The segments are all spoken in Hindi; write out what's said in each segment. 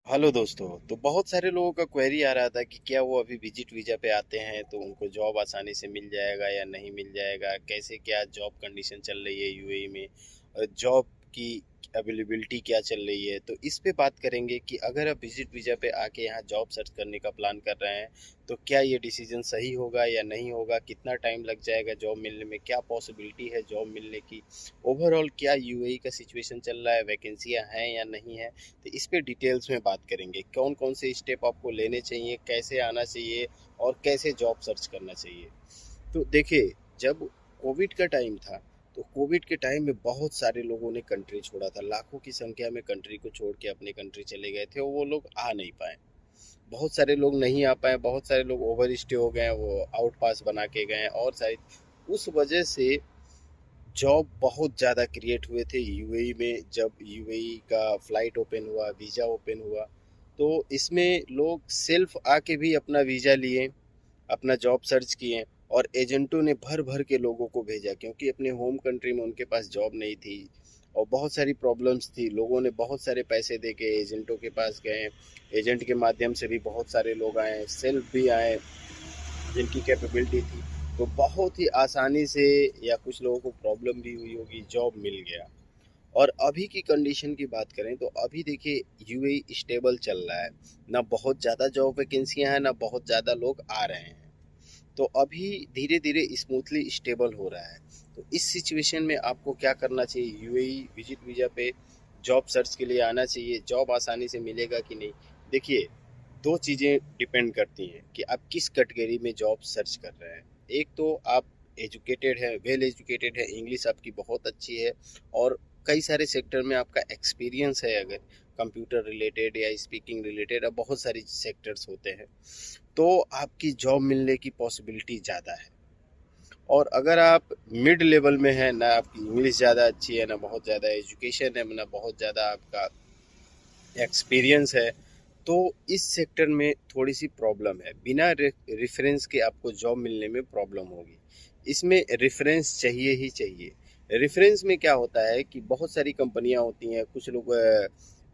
हेलो दोस्तों। तो बहुत सारे लोगों का क्वेरी आ रहा था कि क्या वो अभी विजिट वीज़ा पे आते हैं तो उनको जॉब आसानी से मिल जाएगा या नहीं मिल जाएगा, कैसे क्या जॉब कंडीशन चल रही है यूएई में, और जॉब की अवेलेबिलिटी क्या चल रही है। तो इस पे बात करेंगे कि अगर आप विजिट वीज़ा पे आके यहाँ जॉब सर्च करने का प्लान कर रहे हैं तो क्या ये डिसीजन सही होगा या नहीं होगा, कितना टाइम लग जाएगा जॉब मिलने में, क्या पॉसिबिलिटी है जॉब मिलने की, ओवरऑल क्या यूएई का सिचुएशन चल रहा है, वैकेंसियाँ हैं या नहीं है। तो इस पे डिटेल्स में बात करेंगे कौन कौन से स्टेप आपको लेने चाहिए, कैसे आना चाहिए और कैसे जॉब सर्च करना चाहिए। तो देखिए, जब कोविड का टाइम था तो कोविड के टाइम में बहुत सारे लोगों ने कंट्री छोड़ा था, लाखों की संख्या में कंट्री को छोड़ के अपने कंट्री चले गए थे और वो लोग आ नहीं पाए। बहुत सारे लोग नहीं आ पाए, बहुत सारे लोग ओवर स्टे हो गए, वो आउट पास बना के गए और सारी उस वजह से जॉब बहुत ज़्यादा क्रिएट हुए थे यूएई में। जब यूएई का फ़्लाइट ओपन हुआ, वीज़ा ओपन हुआ, तो इसमें लोग सेल्फ आके भी अपना वीज़ा लिए, अपना जॉब सर्च किए और एजेंटों ने भर भर के लोगों को भेजा क्योंकि अपने होम कंट्री में उनके पास जॉब नहीं थी और बहुत सारी प्रॉब्लम्स थी। लोगों ने बहुत सारे पैसे दे के एजेंटों के पास गए, एजेंट के माध्यम से भी बहुत सारे लोग आए, सेल्फ भी आए जिनकी कैपेबिलिटी थी। तो बहुत ही आसानी से, या कुछ लोगों को प्रॉब्लम भी हुई होगी, जॉब मिल गया। और अभी की कंडीशन की बात करें तो अभी देखिए यूएई स्टेबल चल रहा है, ना बहुत ज़्यादा जॉब वैकेंसियां हैं ना बहुत ज़्यादा लोग आ रहे हैं। तो अभी धीरे धीरे स्मूथली स्टेबल हो रहा है। तो इस सिचुएशन में आपको क्या करना चाहिए, यूएई विजिट वीज़ा पे जॉब सर्च के लिए आना चाहिए, जॉब आसानी से मिलेगा कि नहीं। देखिए, दो चीज़ें डिपेंड करती हैं कि आप किस कैटेगरी में जॉब सर्च कर रहे हैं। एक तो आप एजुकेटेड है, वेल एजुकेटेड है, इंग्लिश आपकी बहुत अच्छी है और कई सारे सेक्टर में आपका एक्सपीरियंस है, अगर कंप्यूटर रिलेटेड या स्पीकिंग रिलेटेड, अब बहुत सारी सेक्टर्स होते हैं, तो आपकी जॉब मिलने की पॉसिबिलिटी ज़्यादा है। और अगर आप मिड लेवल में हैं, ना आपकी इंग्लिश ज़्यादा अच्छी है, ना बहुत ज़्यादा एजुकेशन है, ना बहुत ज़्यादा आपका एक्सपीरियंस है, तो इस सेक्टर में थोड़ी सी प्रॉब्लम है। बिना रेफरेंस के आपको जॉब मिलने में प्रॉब्लम होगी। इसमें रेफरेंस चाहिए ही चाहिए। रेफरेंस में क्या होता है कि बहुत सारी कंपनियां होती हैं, कुछ लोग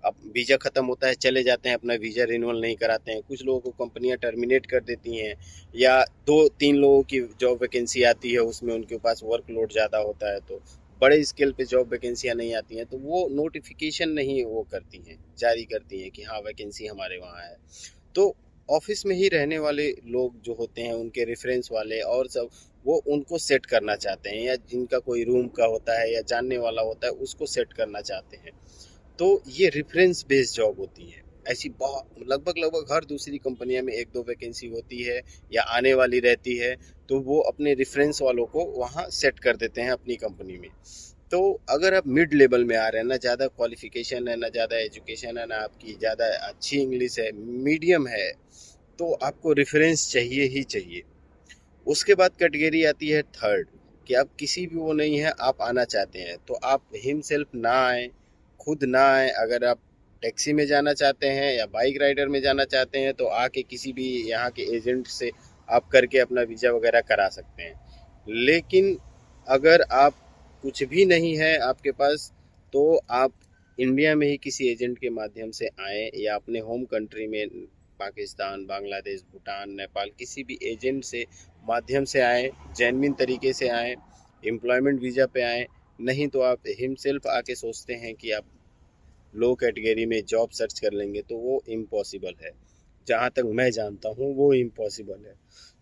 अब वीज़ा ख़त्म होता है चले जाते हैं, अपना वीज़ा रिन्यूअल नहीं कराते हैं, कुछ लोगों को कंपनियां टर्मिनेट कर देती हैं, या दो तीन लोगों की जॉब वैकेंसी आती है, उसमें उनके पास वर्कलोड ज़्यादा होता है तो बड़े स्केल पे जॉब वैकेंसियाँ नहीं आती हैं, तो वो नोटिफिकेशन नहीं वो करती हैं, जारी करती हैं कि हाँ वैकेंसी हमारे वहाँ है। तो ऑफिस में ही रहने वाले लोग जो होते हैं, उनके रेफरेंस वाले और सब, वो उनको सेट करना चाहते हैं, या जिनका कोई रूम का होता है या जानने वाला होता है उसको सेट करना चाहते हैं। तो ये रेफरेंस बेस्ड जॉब होती है। ऐसी बहुत लगभग लगभग हर दूसरी कंपनियों में एक दो वैकेंसी होती है या आने वाली रहती है, तो वो अपने रेफरेंस वालों को वहाँ सेट कर देते हैं अपनी कंपनी में। तो अगर आप मिड लेवल में आ रहे हैं, ना ज़्यादा क्वालिफिकेशन है, ना ज़्यादा एजुकेशन है, ना आपकी ज़्यादा अच्छी इंग्लिश है, मीडियम है, तो आपको रेफरेंस चाहिए ही चाहिए। उसके बाद कैटेगरी आती है थर्ड, कि आप किसी भी वो नहीं है, आप आना चाहते हैं तो आप हिमसेल्फ ना आए, खुद ना आए। अगर आप टैक्सी में जाना चाहते हैं या बाइक राइडर में जाना चाहते हैं तो आके किसी भी यहाँ के एजेंट से आप करके अपना वीज़ा वगैरह करा सकते हैं। लेकिन अगर आप कुछ भी नहीं है आपके पास, तो आप इंडिया में ही किसी एजेंट के माध्यम से आएँ, या अपने होम कंट्री में पाकिस्तान, बांग्लादेश, भूटान, नेपाल, किसी भी एजेंट से माध्यम से आएँ, जेन्युइन तरीके से आएँ, एम्प्लॉयमेंट वीज़ा पे आएँ। नहीं तो आप हिमसेल्फ आके सोचते हैं कि आप लो कैटेगरी में जॉब सर्च कर लेंगे, तो वो इम्पॉसिबल है। जहाँ तक मैं जानता हूँ वो इम्पॉसिबल है।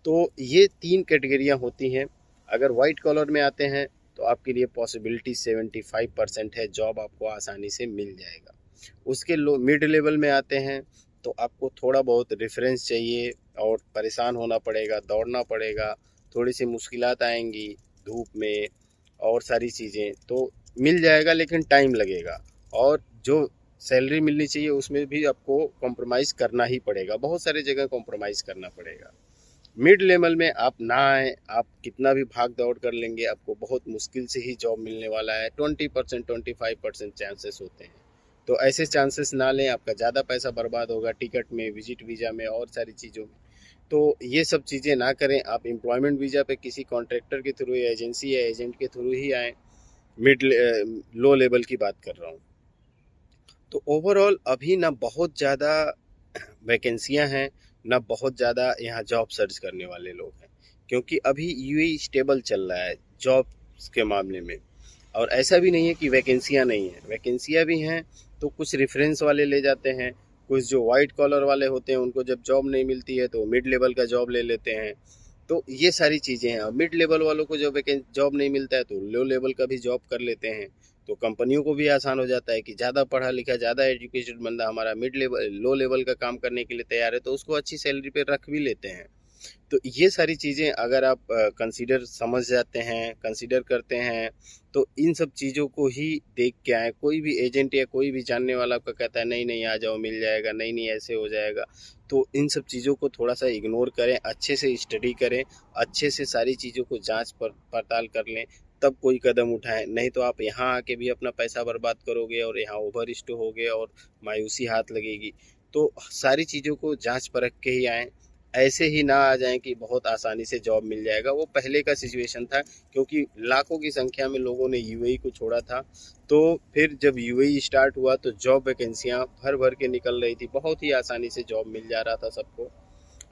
तो ये तीन कैटेगरियाँ होती हैं। अगर वाइट कॉलर में आते हैं तो आपके लिए पॉसिबिलिटी 75% है, जॉब आपको आसानी से मिल जाएगा। उसके लो मिड लेवल में आते हैं तो आपको थोड़ा बहुत रेफरेंस चाहिए और परेशान होना पड़ेगा, दौड़ना पड़ेगा, थोड़ी सी मुश्किलात आएंगी धूप में और सारी चीज़ें। तो मिल जाएगा लेकिन टाइम लगेगा, और जो सैलरी मिलनी चाहिए उसमें भी आपको कॉम्प्रोमाइज़ करना ही पड़ेगा, बहुत सारी जगह कॉम्प्रोमाइज़ करना पड़ेगा। मिड लेवल में आप ना आए, आप कितना भी भाग दौड़ कर लेंगे, आपको बहुत मुश्किल से ही जॉब मिलने वाला है। 20% 25% चांसेस होते हैं। तो ऐसे चांसेस ना लें, आपका ज़्यादा पैसा बर्बाद होगा टिकट में, विजिट वीज़ा में और सारी चीज़ों में। तो ये सब चीज़ें ना करें। आप एम्प्लॉयमेंट वीज़ा पे किसी कॉन्ट्रैक्टर के थ्रू या एजेंसी या एजेंट के थ्रू ही आएँ। मिड लो लेवल की बात कर रहा हूँ। तो ओवरऑल अभी ना बहुत ज़्यादा वैकेंसियां हैं, ना बहुत ज़्यादा यहाँ जॉब सर्च करने वाले लोग हैं, क्योंकि अभी यूएई स्टेबल चल रहा है जॉब्स के मामले में। और ऐसा भी नहीं है कि वैकेंसियां नहीं है, वैकेंसियां भी हैं, तो कुछ रेफरेंस वाले ले जाते हैं, कुछ जो वाइट कॉलर वाले होते हैं उनको जब जॉब नहीं मिलती है तो मिड लेवल का जॉब ले लेते हैं। तो ये सारी चीज़ें हैं। मिड लेवल वालों को जब जॉब नहीं मिलता है तो लो लेवल का भी जॉब कर लेते हैं। तो कंपनियों को भी आसान हो जाता है कि ज़्यादा पढ़ा लिखा, ज़्यादा एजुकेटेड बंदा हमारा मिड लेवल लो लेवल का काम करने के लिए तैयार है, तो उसको अच्छी सैलरी पे रख भी लेते हैं। तो ये सारी चीज़ें अगर आप कंसीडर समझ जाते हैं, कंसीडर करते हैं, तो इन सब चीज़ों को ही देख के आएँ। कोई भी एजेंट या कोई भी जानने वाला आपका कहता है नहीं नहीं आ जाओ मिल जाएगा, नहीं नहीं ऐसे हो जाएगा, तो इन सब चीज़ों को थोड़ा सा इग्नोर करें, अच्छे से स्टडी करें, अच्छे से सारी चीज़ों को जांच पड़ताल कर लें, तब कोई कदम उठाएं। नहीं तो आप यहाँ आके भी अपना पैसा बर्बाद करोगे और यहाँ ओवर स्टे होगे और मायूसी हाथ लगेगी। तो सारी चीज़ों को जांच परख के ही आएँ, ऐसे ही ना आ जाएं कि बहुत आसानी से जॉब मिल जाएगा। वो पहले का सिचुएशन था, क्योंकि लाखों की संख्या में लोगों ने यूएई को छोड़ा था। तो फिर जब यूएई स्टार्ट हुआ तो जॉब वैकेंसियां भर भर के निकल रही थी, बहुत ही आसानी से जॉब मिल जा रहा था सबको।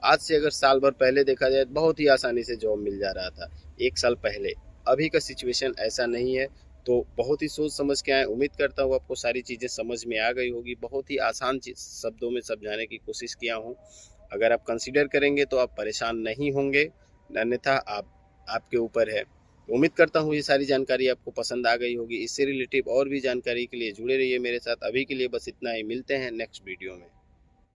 आज से अगर साल भर पहले देखा जाए तो बहुत ही आसानी से जॉब मिल जा रहा था, एक साल पहले। अभी का सिचुएशन ऐसा नहीं है। तो बहुत ही सोच समझ के आए। उम्मीद करता हूँ आपको सारी चीज़ें समझ में आ गई होगी। बहुत ही आसान शब्दों में समझाने की कोशिश किया हूँ। अगर आप कंसीडर करेंगे तो आप परेशान नहीं होंगे, अन्यथा आपके ऊपर है। उम्मीद करता हूँ ये सारी जानकारी आपको पसंद आ गई होगी। इससे रिलेटिव और भी जानकारी के लिए जुड़े रहिए मेरे साथ। अभी के लिए बस इतना ही, मिलते हैं नेक्स्ट वीडियो में।